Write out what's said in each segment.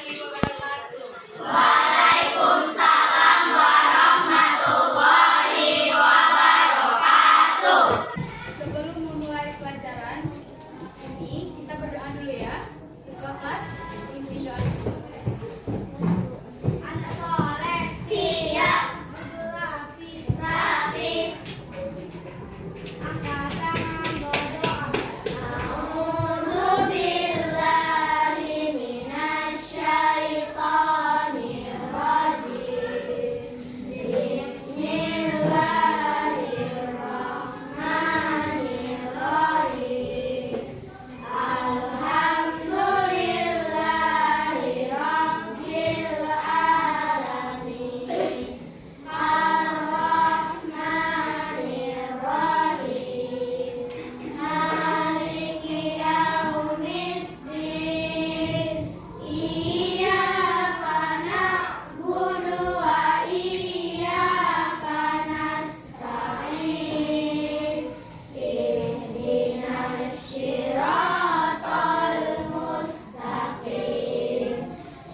Waalaikumsalam warahmatullahi wabarakatuh. Sebelum memulai pelajaran ini, kita berdoa dulu ya. Ketua kelas, Indonesia. Anak soleh, siap. Rapi, rapi. Angkat tangan berdoa. A'udzubillahi minasyaitonir rajim. Bismillahirrahmanirrahim. Alhamdulillahi rabbil alamin. Ar-Rahmanir-Rahim. Maliki yaumiddin. Iyyaka na'budu wa iyyaka nasta'in. Ihdinas siratal mustaqim.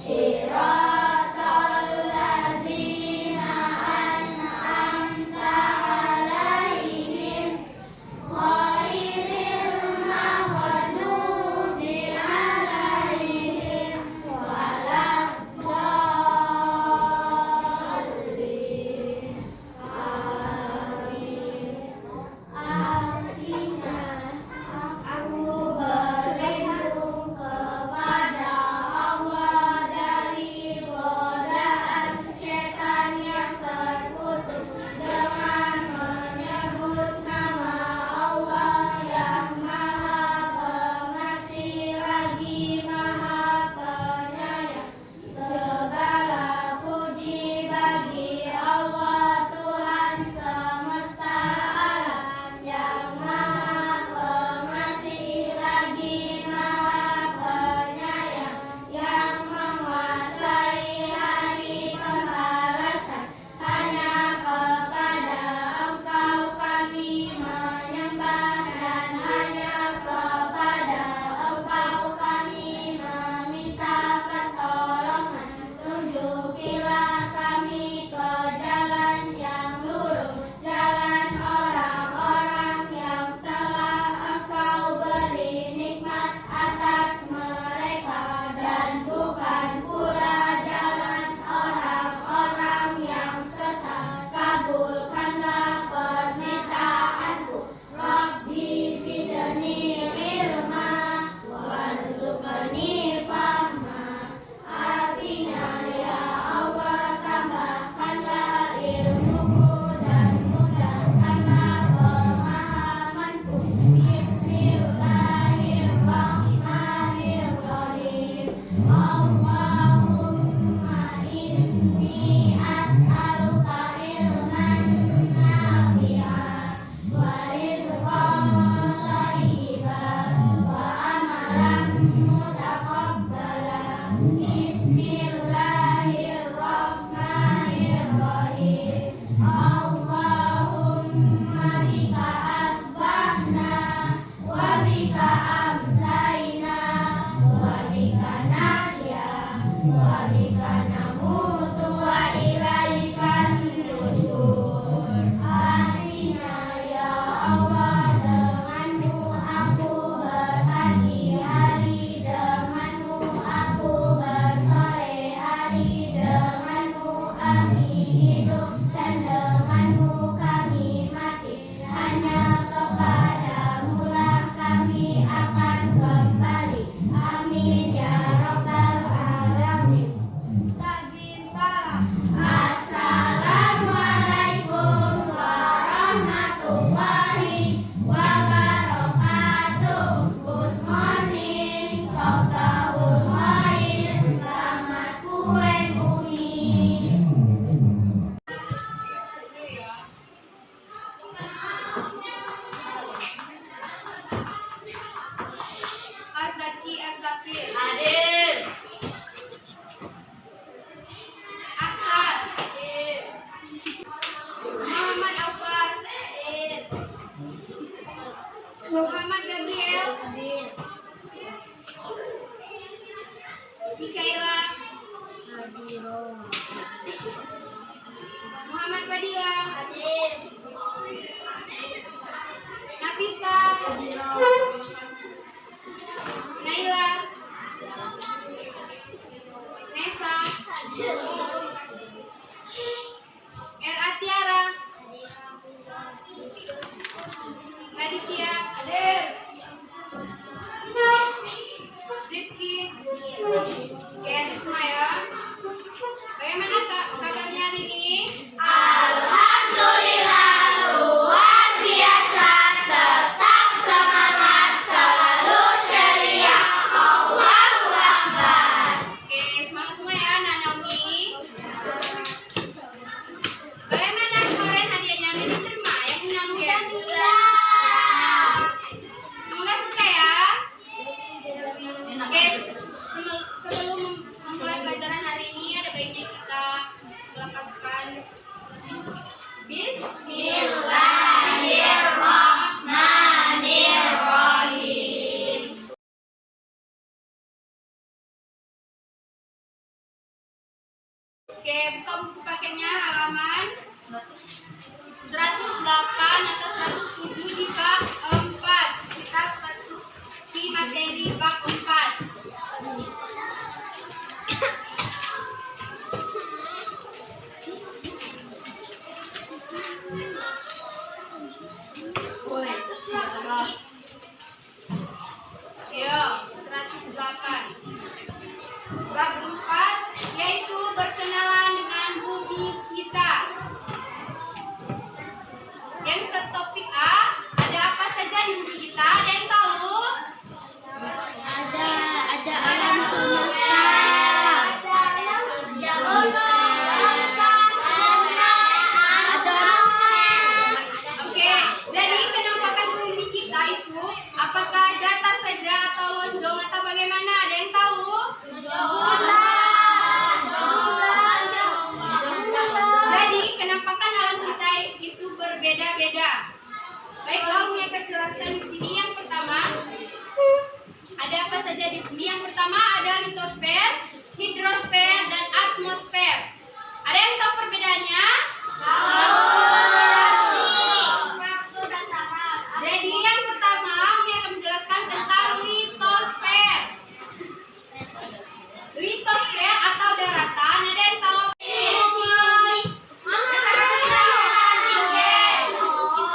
Siratal ladzina an'amta 'alaihim ghairil maghdubi 'alaihim waladdallin. Amin. Artinya, aku berlindung kepada Allah dari godaan setan yang terkutuk dengan menyebut nama Allah yang Maha Pengasih lagi Maha Penyayang. Segala puji bagi Allah Tuhan semesta alam yang Maha Pengasih lagi Maha Penyayang, yang menguasai hari pembalasan. Hanya kepada Engkau kami menyembah dan hanya kepada Engkau kami meminta pertolongan. Tunjukilah kami ke jalan yang lurus, jalan orang-orang yang telah Engkau beri nikmat atas mereka, dan bukan pula jalan orang-orang yang sesat. Kabulkanlah permintaanku. Rabbi zidni ilma warzuqni fahma. Artinya, ya Allah, tambahkanlah ilmuku dan mudahkanlah pemahamanku. Bismillahirrahmanirrahim. Allahumma inni as'aluka ilman nafi'an wa rizqan thayyiban wa amalan mutaqabbalan. Bismillahirrahmanirrahim. Allahumma bika asbahna wa bika amsayna wa bika nahya wa bika namutu wa ilaikan nusyur. Artinya, ya Allah, denganmu aku berpagi hari, denganmu aku bersore hari, denganmu kami hidup dan denganmu kami mati. Hanya kepadamu lah kami akan kembali. Amin ya rabbal alamin. Takzim salam. Assalamualaikum warahmatullahi wabarakatuh. Good morning, Sabahul Khair, selamat kue bumi. Azaki Azafir. Hadir. Akhtar. Muhammad Aufar. Hadir. Muhammad Gabriel. Hadir. Mikaela. Oke, sebelum memulai pelajaran hari ini ada baiknya kita melafazkan Bismillahirrahmanirrahim. Oke, buka buku paketnya halaman 108 atau 107 di bab 4. Kita masuki materi bab 4. Yo, 108. Bab 4 yaitu berkenalan dengan bumi kita. Yang ke topik A, ada apa saja di bumi kita? Ada yang tahu? Ada alam semesta. Oke, jadi kenampakan bumi kita itu apakah datar saja atau lonjong atau bagaimana? Ada yang tahu? Jadi kenampakan alam kita itu berbeda-beda. Baiklah, Umi akan jelaskan di sini. Yang pertama, ada apa saja di bumi? Yang pertama ada litosfer, hidrosfer, dan atmosfer. Ada yang tahu perbedaannya? Jadi yang pertama, Umi akan menjelaskan tentang litosfer. Litosfer atau daratan, ada yang tahu?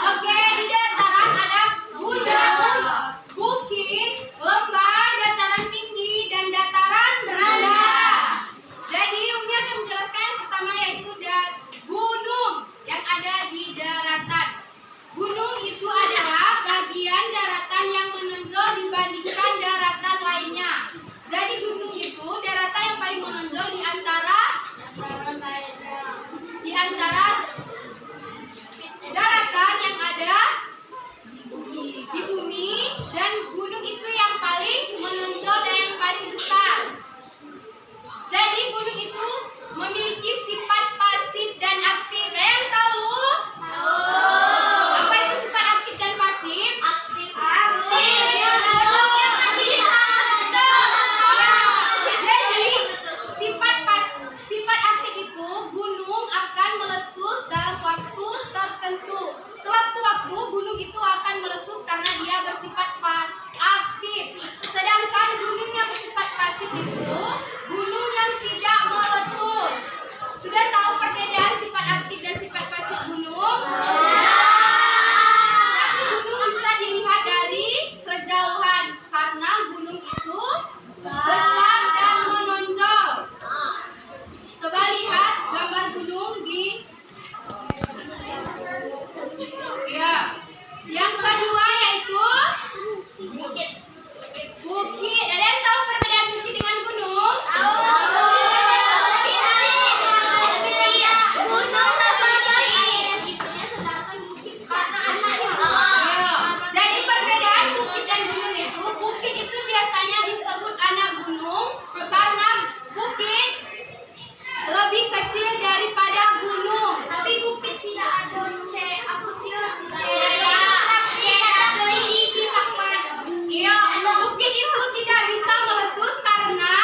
Oke, di dataran ada gunung, bukit, lembah, dataran tinggi, dan dataran rendah. Jadi Umi akan menjelaskan yang pertama yaitu gunung yang ada di daratan. Gunung itu adalah bagian daratan yang menonjol dibandingkan daratan lainnya. Jadi gunung itu daratan yang paling menonjol di antara daratan yang ada di bumi, dan gunung itu yang paling menonjol dan yang paling besar. Jadi gunung itu memiliki sifat pasif dan aktif. Ada yang tahu? Apa itu sifat aktif dan pasif? Jadi sifat aktif itu gunung akan meletus dalam waktu tertentu. Sewaktu-waktu gunung itu akan meletus karena dia bersifat aktif. Sedangkan gunung yang bersifat pasif itu gunung yang tidak meletus. Sudah tahu perbedaan sifat aktif dan sifat pasif gunung? Tapi gunung bisa dilihat dari kejauhan karena gunung itu besar dan menonjol. Coba lihat gambar gunung di Yang kedua yaitu bukit. Bukit. Ada yang tahu perbedaan bukit dengan gunung? Jadi perbedaan bukit dan gunung itu, bukit itu biasanya disebut anak gunung karena bukit lebih kecil daripada gunung. Tapi bukit tidak ada bukit itu tidak bisa meletus karena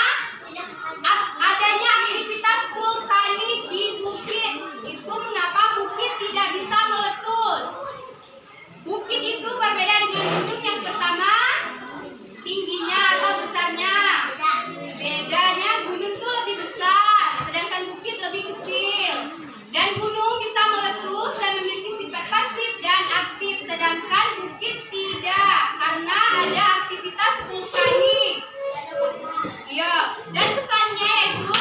adanya aktivitas vulkanik di bukit. Itu mengapa bukit tidak bisa meletus. Bukit itu berbeda dengan gunung. Yang pertama, tingginya atau besarnya. Bedanya gunung itu lebih besar, sedangkan bukit lebih kecil. Dan gunung bisa meletus dan memiliki sifat pasif dan aktif, sedangkan bukit tidak karena ada aktivitas vulkanik. Dan kesannya yaitu,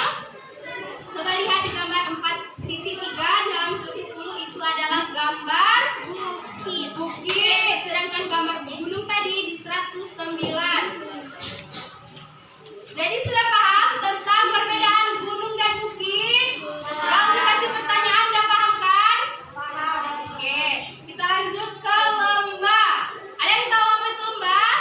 coba lihat di gambar 4.3 dalam 110 itu adalah gambar bukit, sedangkan gambar gunung tadi di 109. Jadi sudah paham tentang perbedaan gunung dan bukit? Kalau dikasih pertanyaan udah paham kan? Oke, kita lanjut ke lembah. Ada yang tahu apa itu lembah?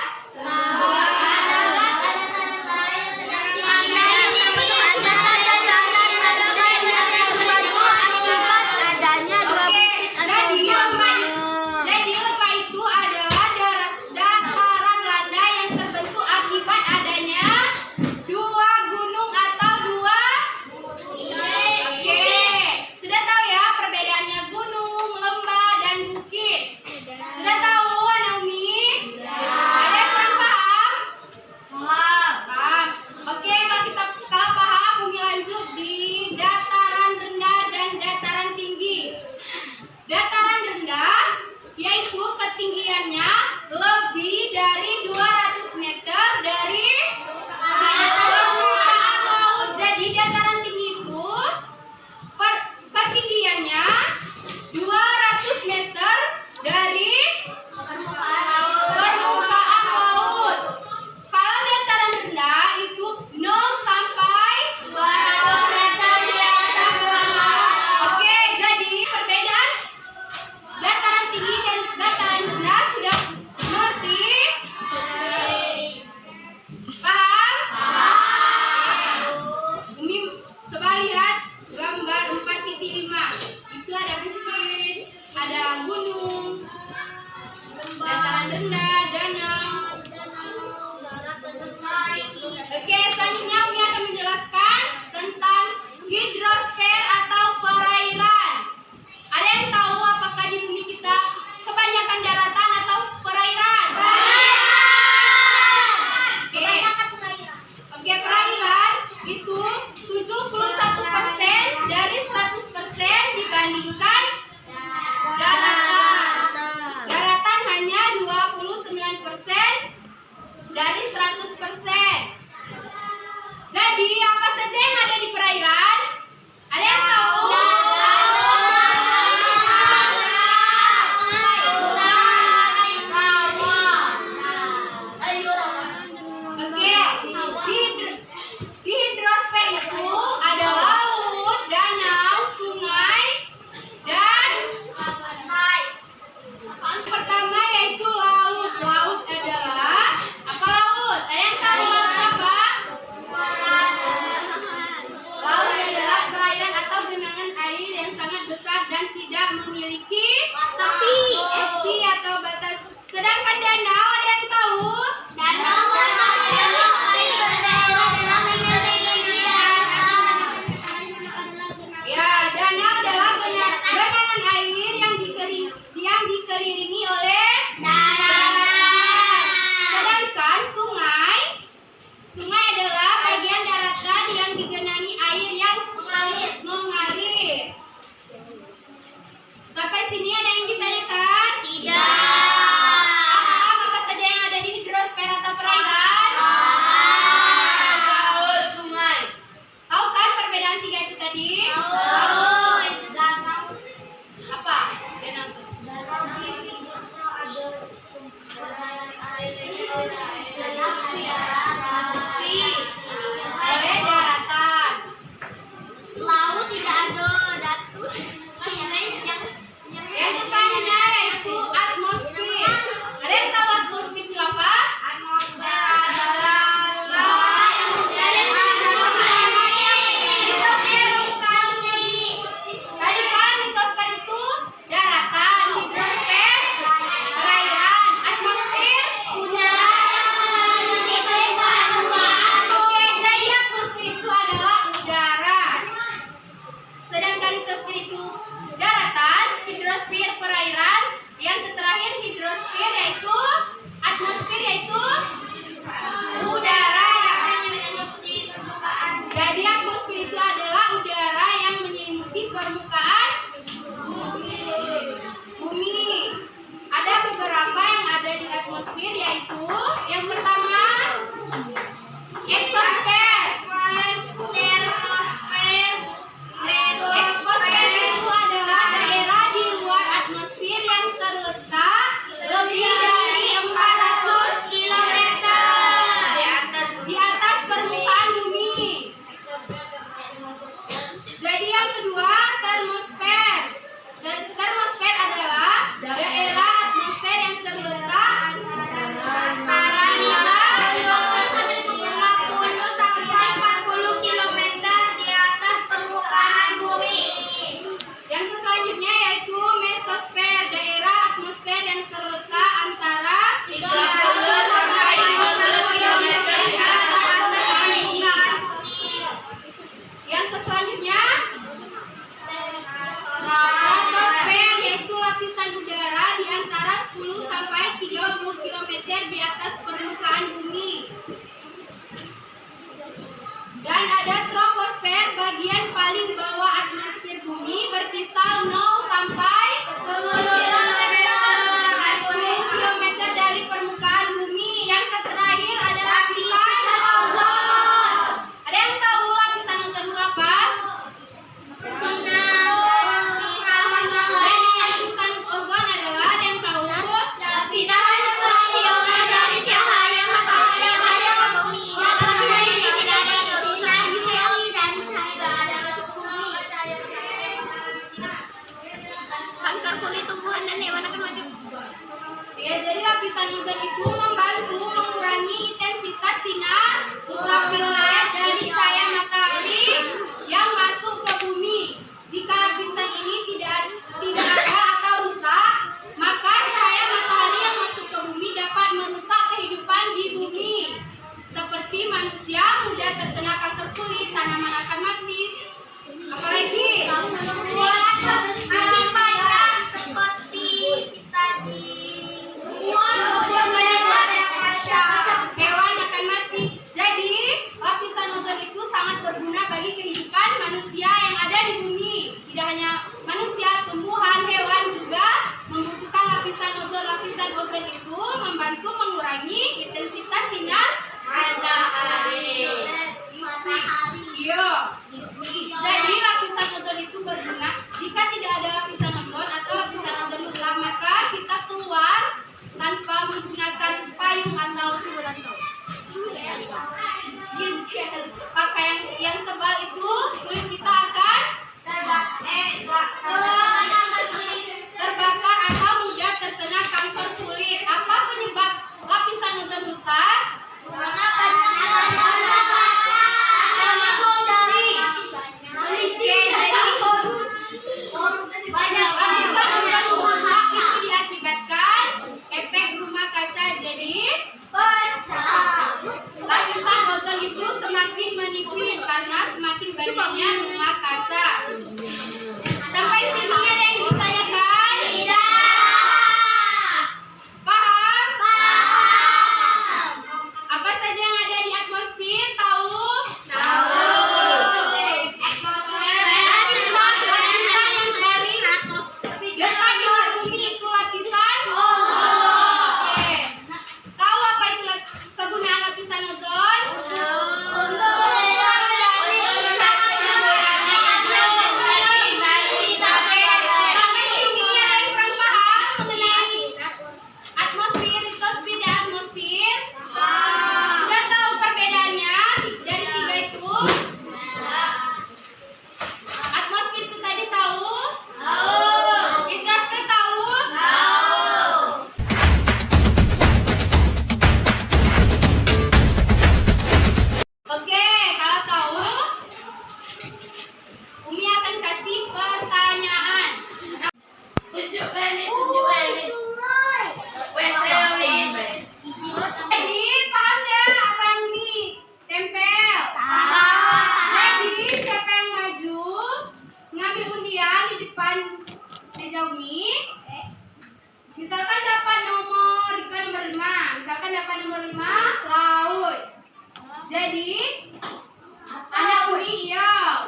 mudah terkena kanker kulit, tanaman akan mati. Apalagi? Hewan akan mati. Jadi, lapisan ozon itu sangat berguna bagi kehidupan manusia yang ada di bumi. Tidak hanya manusia, tumbuhan, hewan juga membutuhkan lapisan ozon. Lapisan ozon itu membantu mengurangi intensitas sinar matahari. Iya. Jadi lapisan ozon itu berguna. Jika tidak ada lapisan ozon atau lapisan ozon rusak, maka kita keluar tanpa menggunakan payung atau pakaian yang tebal itu, kulit kita akan terbakar atau mudah terkena kanker kulit. Apa penyebab lapisan ozon rusak? Lapisan ozon itu semakin menipis karena semakin banyaknya rumah kaca. Sampai sini ada yang ditanyakan? Paham? Apa saja yang ada di atmosfer? Tahu? Dekat dengan bumi itu lapisan ozon. Tahu apa itu kegunaan lapisan ozon? Sampai sini ada yang kurang paham mengenai atmosfer, litosfer, dan atmosfer? Sudah tahu perbedaannya dari tiga itu? Atmosfer itu tadi tahu? Hidrosfer tahu? Oke, kalau tahu, Umi akan kasih pertanyaan. Jadi, paham ya apa yang Umi tempel? Jadi, siapa yang maju ngambil undian di depan meja Umi? Misalkan dapat nomor 5. Misalkan dapat nomor 5, laut. Jadi, anak Umi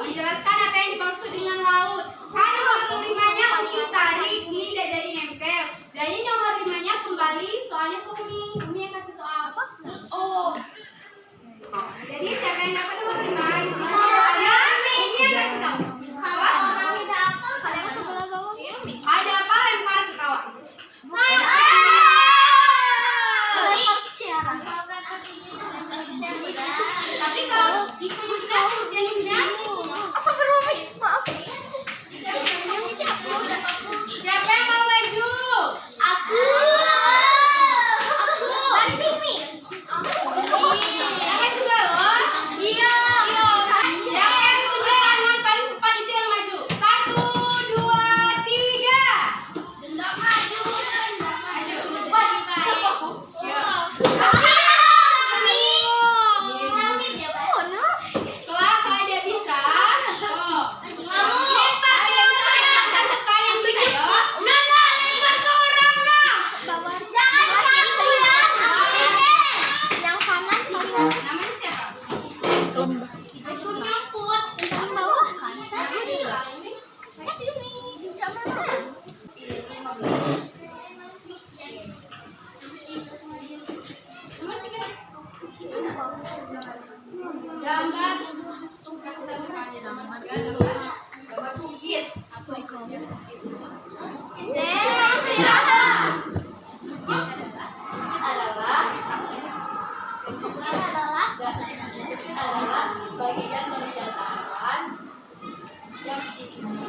menjelaskan apa yang dimaksud dengan laut. Kan nomor 5-nya Umi tarik, Umi tidak jadi nempel. Jadi nomor 5-nya kembali soalnya ke Umi. Umi yang kasih soal apa? Oh. Jadi siapa yang dapat nomor 5? Ya, Umi yang kasih tahu. Ada apa lempar ke kawan? Tapi kalau ikut sudah jangan maaf. Siapa yang mau maju? Aku. Siapa juga loh? Iya. Siapa yang tunjuk tangan paling cepat itu yang maju? 1, 2, 3. Maju. Setelah kalian bisa, namanya siapa? Gambar kasih tahu namanya. Gambar bukit. Apa itu? Adalah bagian dari dataran yang tinggi